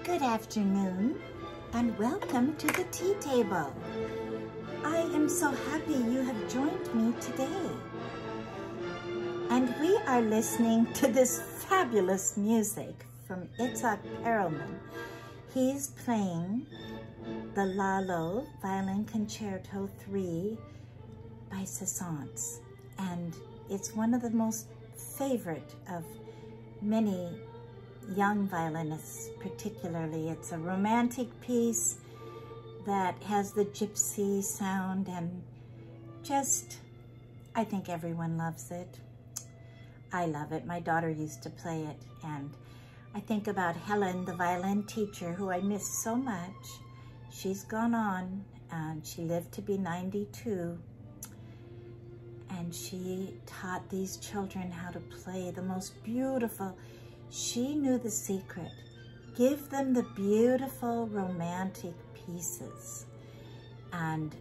Good afternoon and welcome to the tea table. I am so happy you have joined me today. And we are listening to this fabulous music from Itzhak Perelman. He's playing the Lalo Violin Concerto 3 by Saint-Saëns. And it's one of the most favorite of many young violinists, particularly. It's a romantic piece that has the gypsy sound and just, I think everyone loves it. I love it. My daughter used to play it, and I think about Helen, the violin teacher, who I miss so much. She's gone on, and she lived to be 92, and she taught these children how to play the most beautiful. She knew the secret. Give them the beautiful romantic pieces, and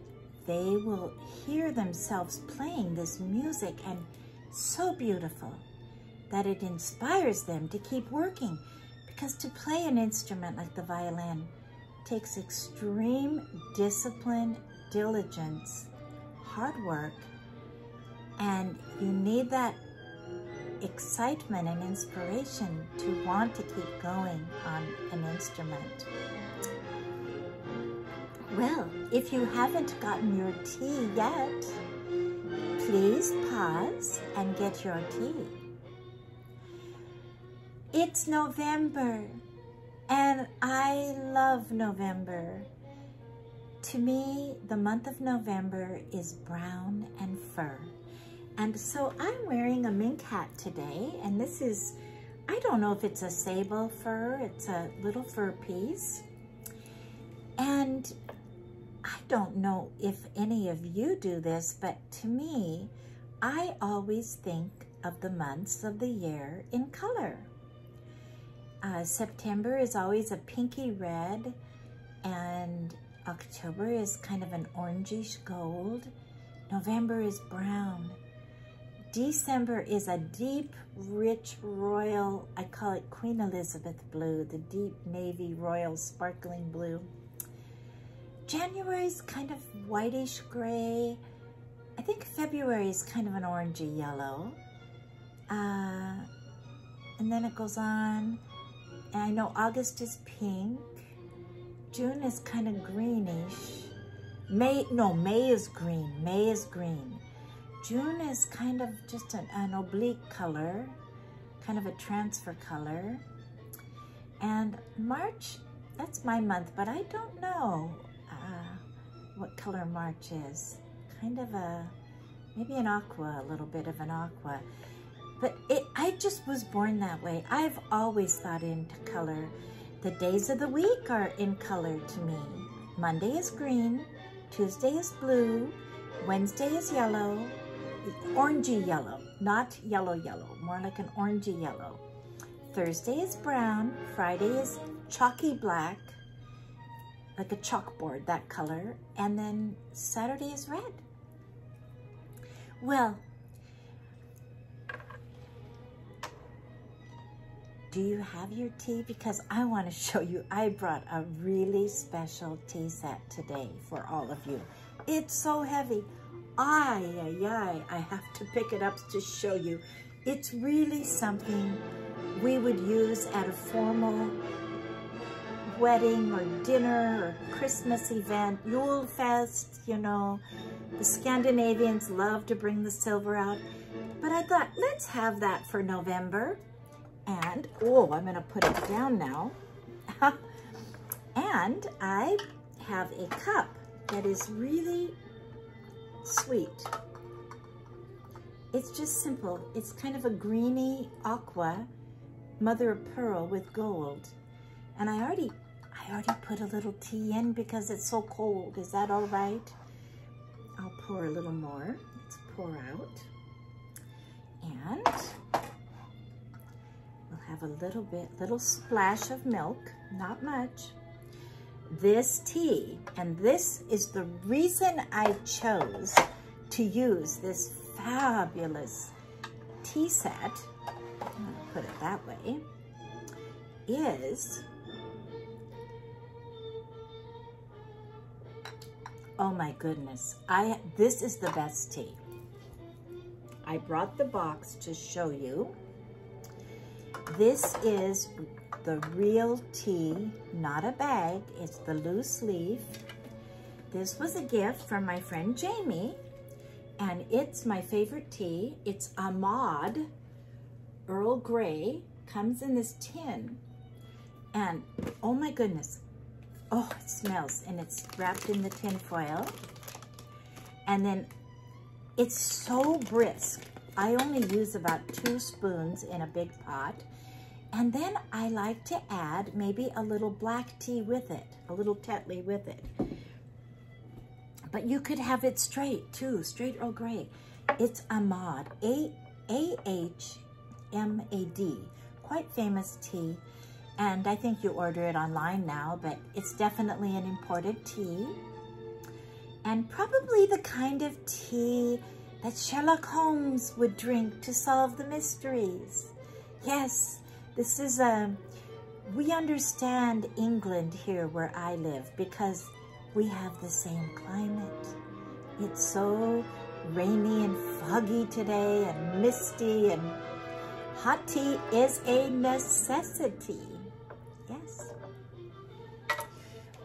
they will hear themselves playing this music, and so beautiful that it inspires them to keep working, because to play an instrument like the violin takes extreme discipline, diligence, hard work, and you need that excitement and inspiration to want to keep going on an instrument. Well, if you haven't gotten your tea yet, please pause and get your tea. It's November, and I love November. To me, the month of November is brown and fur. And so I'm wearing a mink hat today, and this is, I don't know if it's a sable fur, it's a little fur piece. And I don't know if any of you do this, but to me, I always think of the months of the year in color. September is always a pinky red, and October is kind of an orangish gold. November is brown. December is a deep, rich, royal, I call it Queen Elizabeth blue, the deep navy royal sparkling blue. January is kind of whitish gray. I think February is kind of an orangey yellow. And then it goes on. And I know August is pink. June is kind of greenish. May is green. May is green. June is kind of just an oblique color, kind of a transfer color. And March, that's my month, but I don't know what color March is. Kind of maybe an aqua, a little bit of an aqua. But I just was born that way. I've always thought into color. The days of the week are in color to me. Monday is green, Tuesday is blue, Wednesday is yellow, orangey yellow, not yellow, more like an orangey yellow. Thursday is brown, Friday is chalky black, like a chalkboard, that color, and then Saturday is red. Well, do you have your tea? Because I want to show you, I brought a really special tea set today for all of you. It's so heavy. I have to pick it up to show you. It's really something we would use at a formal wedding or dinner or Christmas event, Yule Fest, you know. The Scandinavians love to bring the silver out. But I thought, let's have that for November. And, oh, I'm gonna put it down now. And I have a cup that is really sweet. It's just simple. It's kind of a greeny aqua, mother of pearl with gold. And I already put a little tea in because it's so cold. Is that all right? I'll pour a little more. Let's pour out. And we'll have a little splash of milk, not much. This tea, and this is the reason I chose to use this fabulous tea set, I'm gonna put it that way, is Oh my goodness, this is the best tea. I brought the box to show you. This is the real tea, not a bag. It's the loose leaf. This was a gift from my friend Jamie, and it's my favorite tea. It's Ahmad Earl Grey, comes in this tin, and oh my goodness, oh, it smells, and it's wrapped in the tin foil, and then it's so brisk. I only use about 2 spoons in a big pot, and then I like to add maybe a little black tea with it, a little Tetley with it. But you could have it straight too, straight Earl Grey. It's Ahmad, A-H-M-A-D, quite famous tea. And I think you order it online now, but it's definitely an imported tea. And probably the kind of tea that Sherlock Holmes would drink to solve the mysteries. Yes, this is we understand England here where I live because we have the same climate. It's so rainy and foggy today and misty, and hot tea is a necessity. Yes.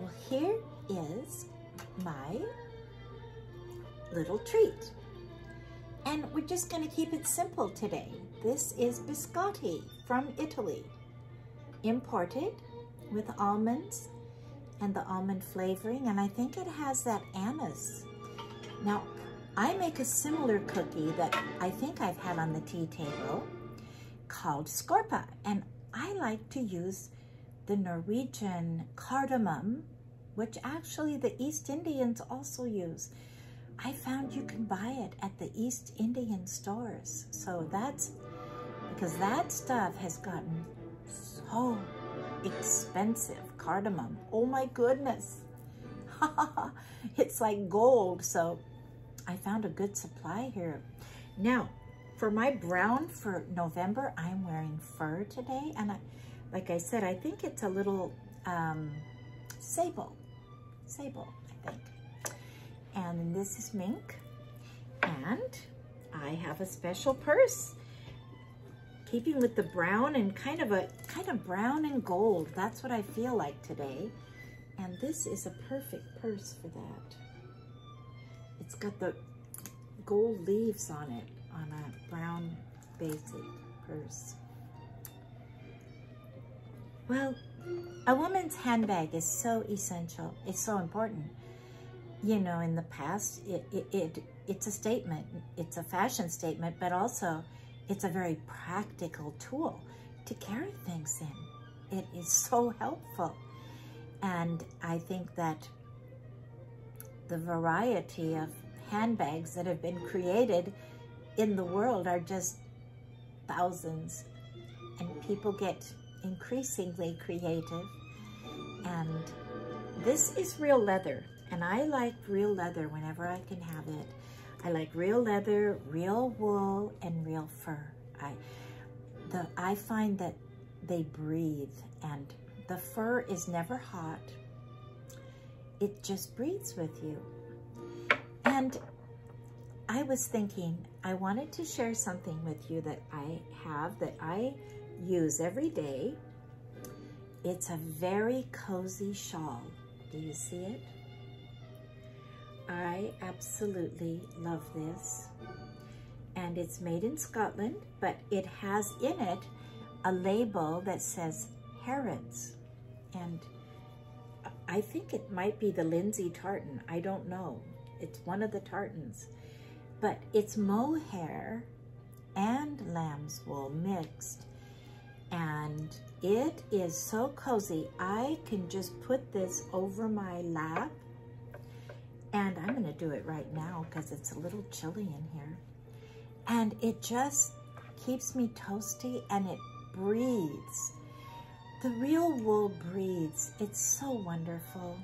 Well, here is my little treat. And we're just going to keep it simple today. This is biscotti from Italy, imported with almonds and the almond flavoring, and I think it has that anise. Now, I make a similar cookie that I think I've had on the tea table called skorpa, and I like to use the Norwegian cardamom, which actually the East Indians also use. I found you can buy it at the East Indian stores. So that's because that stuff has gotten so expensive. Cardamom, oh my goodness. It's like gold. So I found a good supply here. Now, for my brown for November, I'm wearing fur today. And like I said, I think it's a little sable, I think. And this is mink. And I have a special purse, keeping with the brown and kind of brown and gold. That's what I feel like today. And this is a perfect purse for that. It's got the gold leaves on it, on a brown basic purse. Well, a woman's handbag is so essential. It's so important. You know, in the past, it's a statement. It's a fashion statement, but also it's a very practical tool to carry things in. It is so helpful. And I think that the variety of handbags that have been created in the world are just thousands. And people get increasingly creative. And this is real leather. And I like real leather whenever I can have it. I like real leather, real wool, and real fur. I find that they breathe, and the fur is never hot. It just breathes with you. And I was thinking, I wanted to share something with you that I have, that I use every day. It's a very cozy shawl. Do you see it? I absolutely love this, and it's made in Scotland, but it has in it a label that says Harrods, and I think it might be the Lindsay tartan. I don't know. It's one of the tartans, but it's mohair and lamb's wool mixed, and it is so cozy. I can just put this over my lap. And I'm going to do it right now because it's a little chilly in here. And it just keeps me toasty, and it breathes. The real wool breathes. It's so wonderful.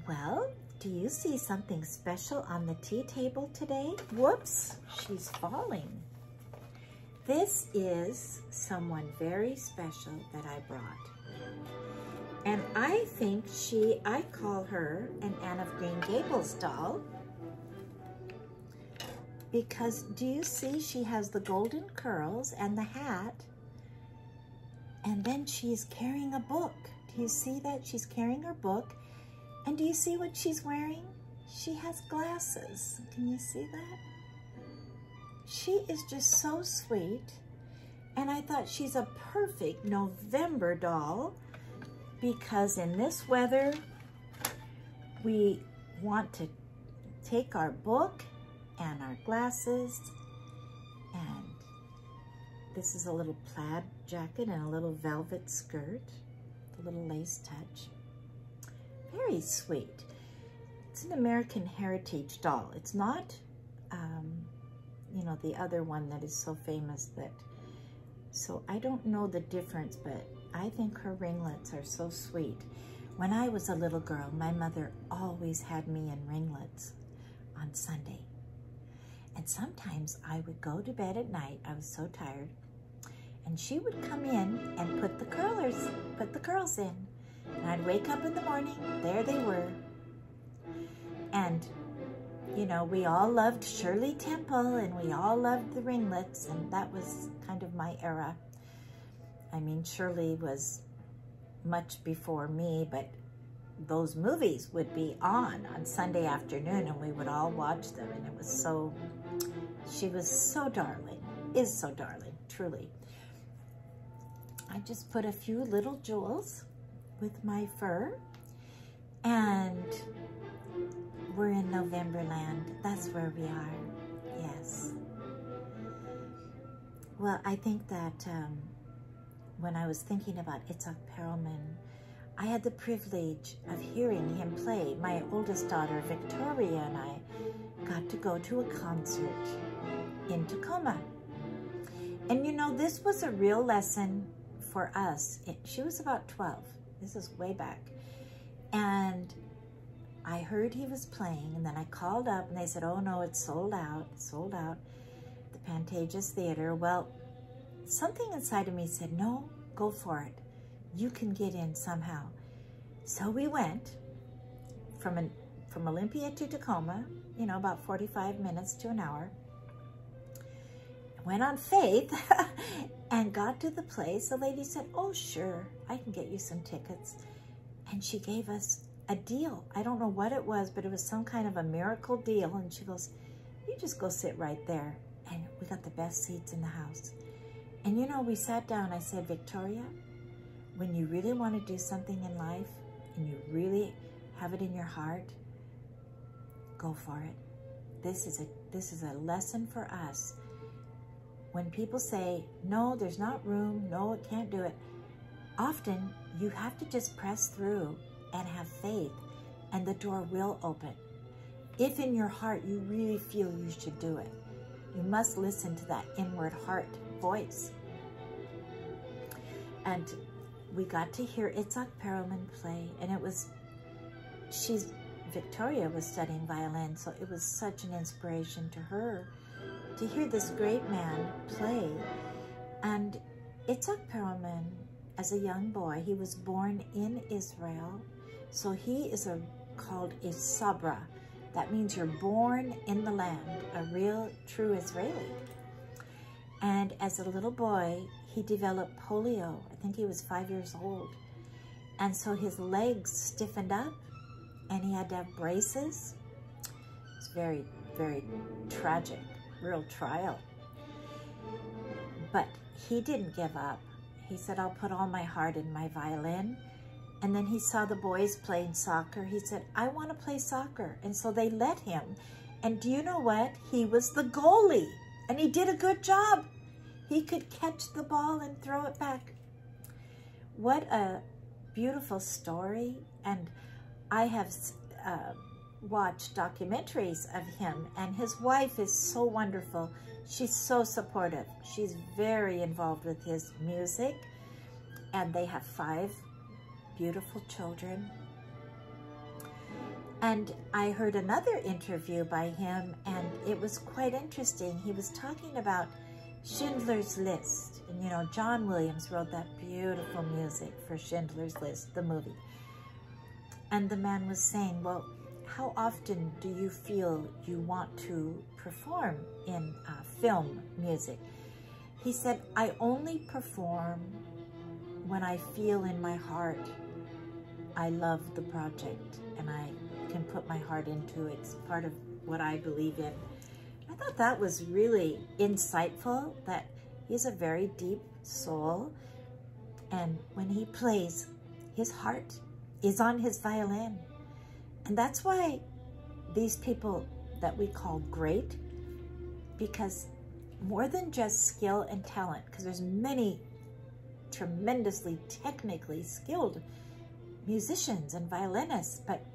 Well, do you see something special on the tea table today? Whoops, she's falling. This is someone very special that I brought. And I think I call her an Anne of Green Gables doll, because do you see she has the golden curls and the hat, and then she's carrying a book. Do you see that? She's carrying her book, and do you see what she's wearing? She has glasses. Can you see that? She is just so sweet, and I thought she's a perfect November doll, because in this weather, we want to take our book and our glasses, and this is a little plaid jacket and a little velvet skirt, a little lace touch. Very sweet. It's an American Heritage doll. It's not, you know, the other one that is so famous that, so I don't know the difference, but I think her ringlets are so sweet. When I was a little girl, my mother always had me in ringlets on Sunday. And sometimes I would go to bed at night, I was so tired, and she would come in and put the curls in. And I'd wake up in the morning, there they were. And, you know, we all loved Shirley Temple, and we all loved the ringlets, and that was kind of my era. I mean, Shirley was much before me, but those movies would be on Sunday afternoon, and we would all watch them, and it was so, she was so darling, is so darling, truly. I just put a few little jewels with my fur, and we're in November land. That's where we are, yes. Well, I think that when I was thinking about Itzhak Perelman, I had the privilege of hearing him play. My oldest daughter, Victoria, and I got to go to a concert in Tacoma. And you know, this was a real lesson for us. She was about 12. This is way back. And I heard he was playing, and then I called up, and they said, oh no, it's sold out, the Pantages Theater. Well, something inside of me said, no, go for it. You can get in somehow. So we went from Olympia to Tacoma, you know, about 45 minutes to an hour. Went on faith and got to the place. The lady said, oh, sure, I can get you some tickets. And she gave us a deal. I don't know what it was, but it was some kind of a miracle deal. And she goes, you just go sit right there. And we got the best seats in the house. And you know, we sat down. I said, Victoria, when you really want to do something in life and you really have it in your heart, go for it. This is a lesson for us. When people say, no, there's not room, no, it can't do it, often you have to just press through and have faith, and the door will open. If in your heart you really feel you should do it, you must listen to that inward heart voice. And we got to hear Itzhak Perelman play, and it was, Victoria was studying violin, so it was such an inspiration to her to hear this great man play. And Itzhak Perelman, as a young boy, he was born in Israel, so he is called a Sabra. That means you're born in the land, a real, true Israeli. And as a little boy, he developed polio. I think he was 5 years old. And so his legs stiffened up, and he had to have braces. It's very, very tragic, real trial. But he didn't give up. He said, I'll put all my heart in my violin. And then he saw the boys playing soccer. He said, I want to play soccer. And so they let him. And do you know what? He was the goalie. And he did a good job. He could catch the ball and throw it back. What a beautiful story. And I have watched documentaries of him. And his wife is so wonderful. She's so supportive. She's very involved with his music. And they have 5 beautiful children. And I heard another interview by him, and it was quite interesting. He was talking about Schindler's List. And you know, John Williams wrote that beautiful music for Schindler's List, the movie. And the man was saying, well, how often do you feel you want to perform in film music? He said, I only perform when I feel in my heart I love the project and I can put my heart into it. It's part of what I believe in. I thought that was really insightful, that he's a very deep soul, and when he plays, his heart is on his violin. And that's why these people that we call great, because more than just skill and talent, because there's many tremendously technically skilled musicians and violinists, but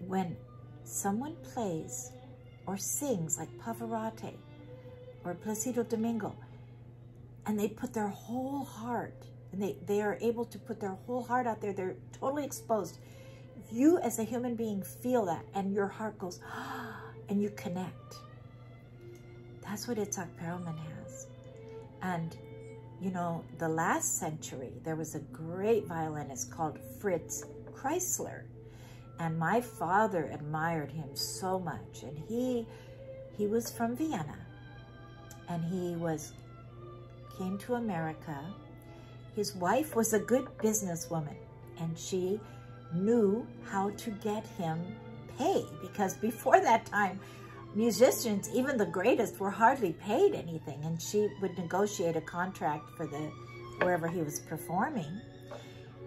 when someone plays or sings like Pavarotti or Placido Domingo, and they put their whole heart, and they are able to put their whole heart out there, they're totally exposed. If you as a human being feel that and your heart goes, ah, and you connect, that's what Itzhak Perlman has. And you know, the last century, there was a great violinist called Fritz Kreisler. And my father admired him so much. And he was from Vienna. And he came to America. His wife was a good businesswoman. And she knew how to get him paid. Because before that time, musicians, even the greatest, were hardly paid anything, and she would negotiate a contract for wherever he was performing.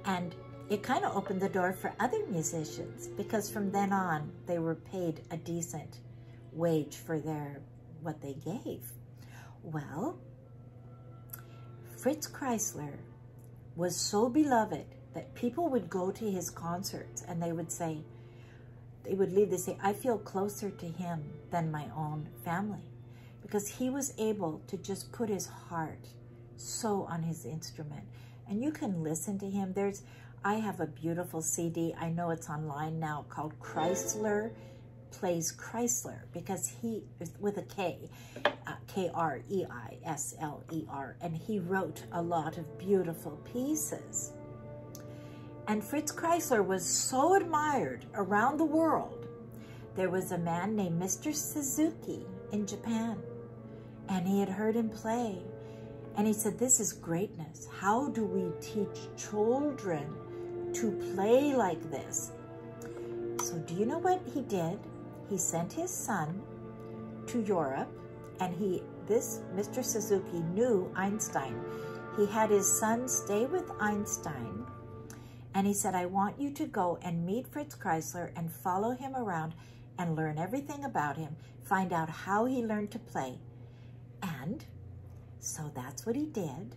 And it kind of opened the door for other musicians, because from then on, they were paid a decent wage for what they gave. Well, Fritz Kreisler was so beloved that people would go to his concerts and they would say, they say, I feel closer to him than my own family, because he was able to just put his heart so on his instrument. And you can listen to him. I have a beautiful CD, I know it's online now, called Kreisler Plays Kreisler, because he is with a K, K-R-E-I-S-L-E-R, and he wrote a lot of beautiful pieces. And Fritz Kreisler was so admired around the world. There was a man named Mr. Suzuki in Japan, and he had heard him play. And he said, this is greatness. How do we teach children to play like this? So do you know what he did? He sent his son to Europe, and this Mr. Suzuki knew Einstein. He had his son stay with Einstein. And he said, I want you to go and meet Fritz Kreisler and follow him around and learn everything about him, find out how he learned to play. And so that's what he did.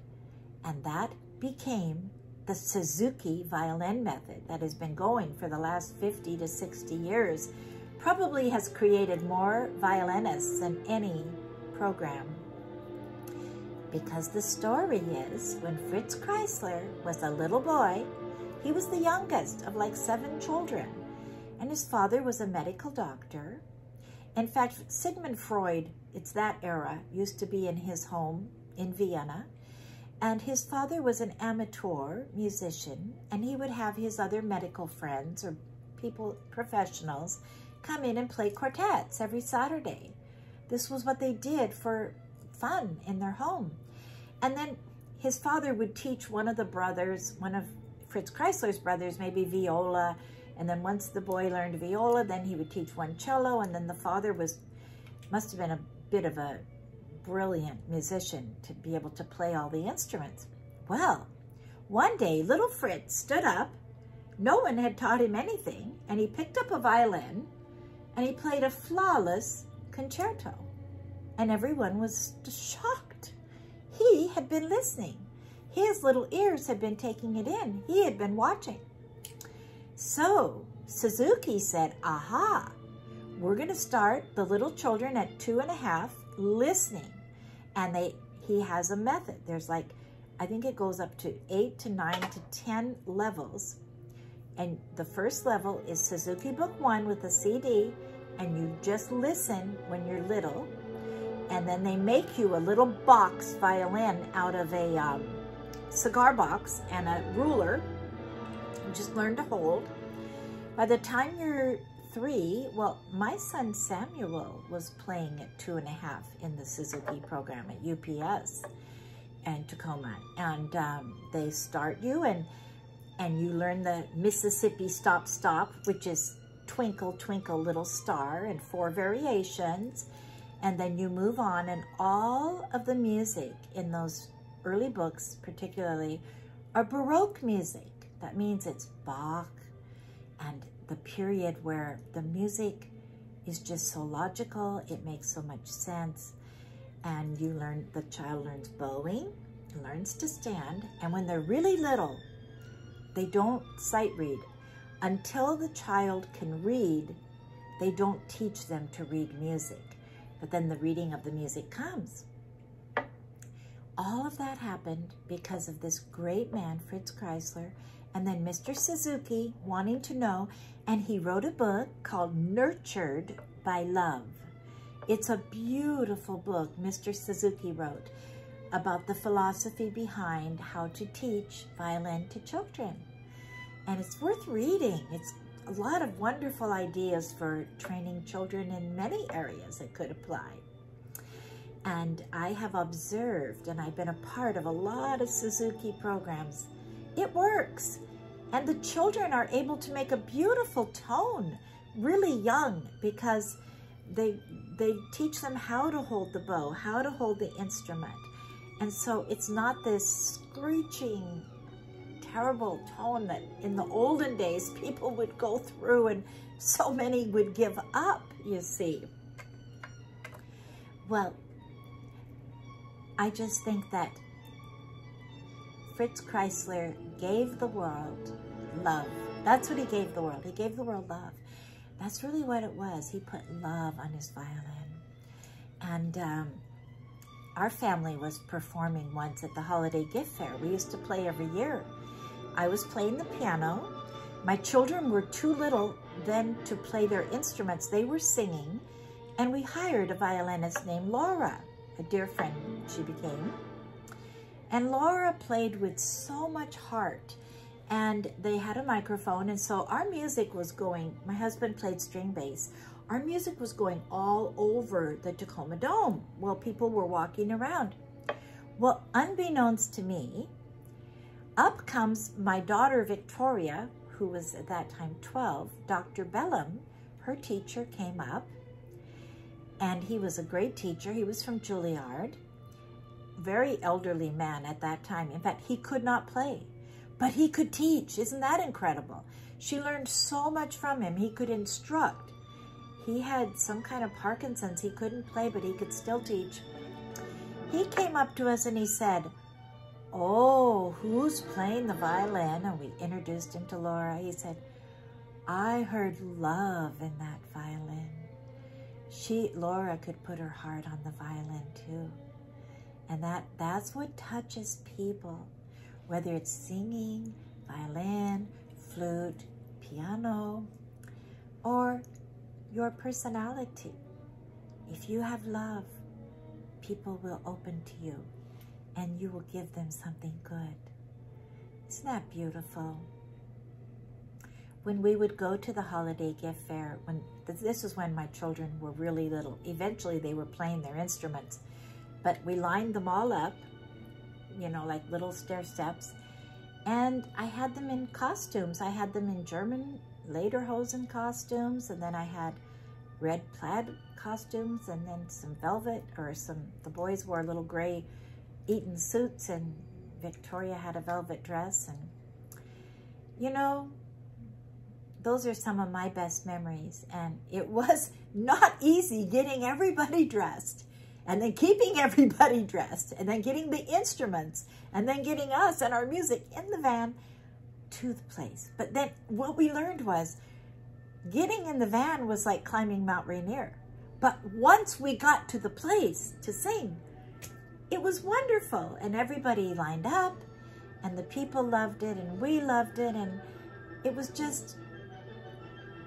And that became the Suzuki violin method that has been going for the last 50 to 60 years. Probably has created more violinists than any program. Because the story is, when Fritz Kreisler was a little boy, he was the youngest of like 7 children, and his father was a medical doctor. In fact, Sigmund Freud, it's that era, used to be in his home in Vienna, and his father was an amateur musician, and he would have his other medical friends or professionals, come in and play quartets every Saturday. This was what they did for fun in their home. And then his father would teach one of the brothers, one of Fritz Kreisler's brothers, maybe viola, and then once the boy learned viola, then he would teach one cello, and then the father must have been a bit of a brilliant musician to be able to play all the instruments. Well, one day little Fritz stood up, no one had taught him anything, and he picked up a violin and he played a flawless concerto, and everyone was shocked. He had been listening. His little ears had been taking it in. He had been watching. So Suzuki said, aha, we're going to start the little children at 2.5 listening. And he has a method. There's like, I think it goes up to 8 to 9 to 10 levels. And the first level is Suzuki Book 1 with a CD, and you just listen when you're little. And then they make you a little box violin out of a cigar box and a ruler. You just learn to hold. By the time you're 3, well, my son Samuel was playing at 2.5 in the Suzuki program at UPS and Tacoma. And they start you and you learn the Mississippi Stop Stop, which is Twinkle Twinkle Little Star, and 4 variations. And then you move on, and all of the music in those early books particularly are Baroque music. That means it's Bach and the period where the music is just so logical, it makes so much sense. And the child learns bowing, learns to stand, and when they're really little, they don't sight read. Until the child can read, they don't teach them to read music. But then the reading of the music comes. All of that happened because of this great man, Fritz Kreisler, and then Mr. Suzuki wanting to know, and he wrote a book called Nurtured by Love. It's a beautiful book Mr. Suzuki wrote about the philosophy behind how to teach violin to children. And it's worth reading. It's a lot of wonderful ideas for training children in many areas that could apply. And I have observed, and I've been a part of a lot of Suzuki programs. It works. And the children are able to make a beautiful tone really young because they teach them how to hold the bow, how to hold the instrument. And so it's not this screeching, terrible tone that in the olden days people would go through and so many would give up, you see. Well, I just think that Fritz Kreisler gave the world love. That's what he gave the world. He gave the world love. That's really what it was. He put love on his violin. And our family was performing once at the Holiday Gift Fair. We used to play every year. I was playing the piano. My children were too little then to play their instruments. They were singing. And we hired a violinist named Laura, a dear friend she became. And Laura played with so much heart. And they had a microphone, and so our music was going, my husband played string bass. Our music was going all over the Tacoma Dome while people were walking around. Well, unbeknownst to me, up comes my daughter Victoria, who was at that time 12. Dr. Bellum, her teacher, came up, and he was a great teacher. He was from Juilliard, very elderly man at that time. In fact, he could not play, but he could teach. Isn't that incredible? She learned so much from him. He could instruct. He had some kind of Parkinson's. He couldn't play, but he could still teach. He came up to us and he said, "Oh, who's playing the violin?" And we introduced him to Laura. He said, "I heard love in that violin." Laura could put her heart on the violin too. And that's what touches people, whether it's singing, violin, flute, piano, or your personality. If you have love, people will open to you and you will give them something good. Isn't that beautiful? When we would go to the Holiday Gift Fair, this was when my children were really little. Eventually they were playing their instruments, but we lined them all up, you know, like little stair steps. And I had them in costumes. I had them in German lederhosen costumes, and then I had red plaid costumes, and then some velvet, the boys wore little gray Eton suits, and Victoria had a velvet dress. And, you know, those are some of my best memories. And it was not easy getting everybody dressed, and then keeping everybody dressed, and then getting the instruments, and then getting us and our music in the van to the place. But then what we learned was getting in the van was like climbing Mount Rainier. But once we got to the place to sing, it was wonderful. And everybody lined up, and the people loved it, and we loved it. And it was just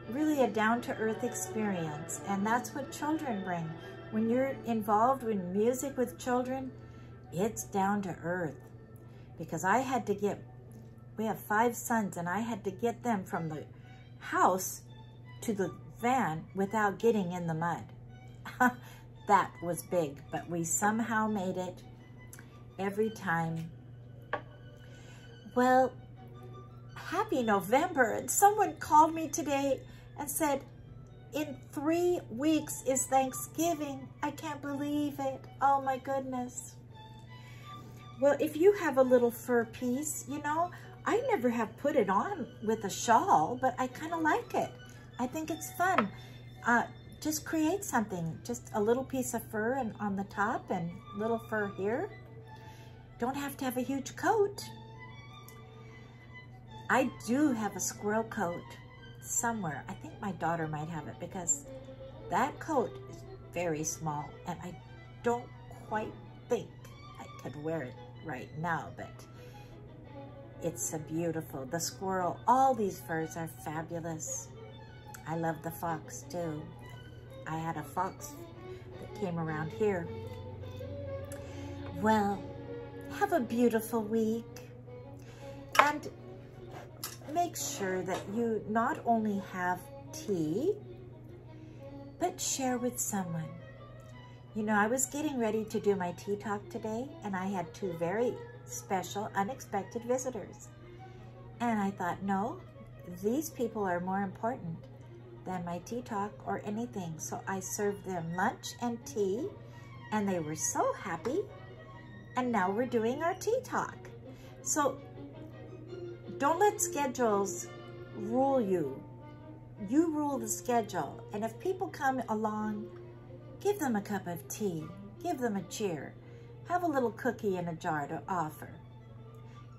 really a down-to-earth experience. And that's what children bring. when you're involved in music with children, it's down to earth. Because we have 5 sons, and I had to get them from the house to the van without getting in the mud. That was big, but we somehow made it every time. Well, happy November. And someone called me today and said, in 3 weeks is Thanksgiving. I can't believe it. Oh my goodness. Well, if you have a little fur piece, you know, I never have put it on with a shawl, but I kind of like it. I think it's fun. Just create something, just a little piece of fur and on the top and little fur here. Don't have to have a huge coat. I do have a squirrel coat somewhere. I think my daughter might have it because that coat is very small and I don't quite think I could wear it right now, but it's a beautiful, the squirrel, all these furs are fabulous. I love the fox too. I had a fox that came around here. Well, have a beautiful week and make sure that you not only have tea, but share with someone. You know, I was getting ready to do my tea talk today and I had 2 very special, unexpected visitors. And I thought, no, these people are more important than my tea talk or anything. So I served them lunch and tea and they were so happy. And now we're doing our tea talk. So don't let schedules rule you. You rule the schedule. And if people come along, give them a cup of tea. Give them a cheer. Have a little cookie in a jar to offer.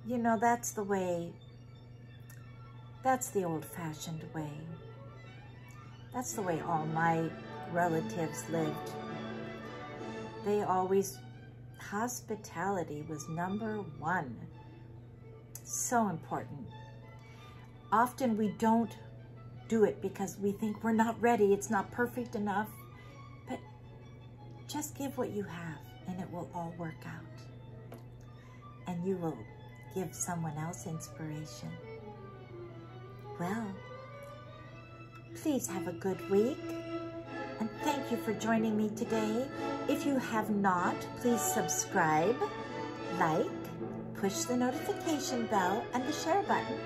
You know, that's the way, that's the old-fashioned way. That's the way all my relatives lived. They always, hospitality was #1. So important. Often we don't do it because we think we're not ready, it's not perfect enough. But just give what you have and it will all work out. And you will give someone else inspiration. Well, please have a good week. And thank you for joining me today. If you have not, please subscribe, like, push the notification bell and the share button.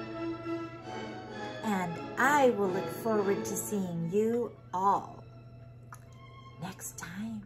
And I will look forward to seeing you all next time.